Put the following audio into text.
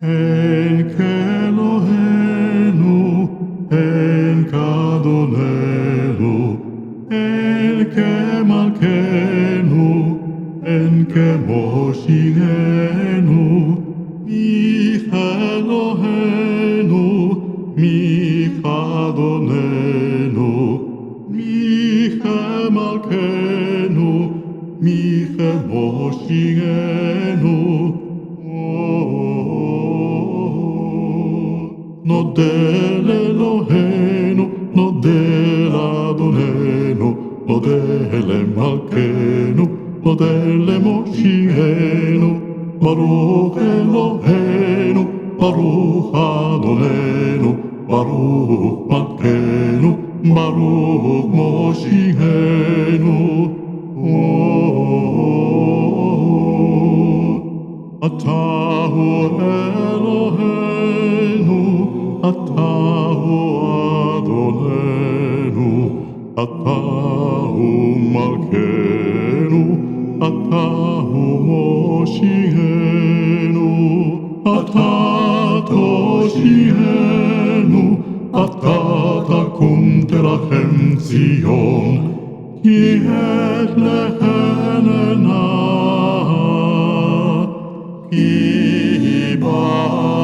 אין כאלוהינו, אין כאדוננו, אין כמלכנו, אין כמושיענו. מי כאלוהינו, מי כאדוננו, מי כמלכנו, מי כמושיענו. נודה לאלוהינו, נודה לאדוננו, נודה למלכנו, נודה למושיענו. ברוך אלוהינו, ברוך אדוננו, ברוך מלכנו, ברוך מושיענו. אתה הוא אלוהינו, אתה הוא אדוננו, אתה הוא מלכנו, אתה הוא מושיענו. אתה תושיענו, אתה תקום תרחם ציון, כי עת לחננה, כי בא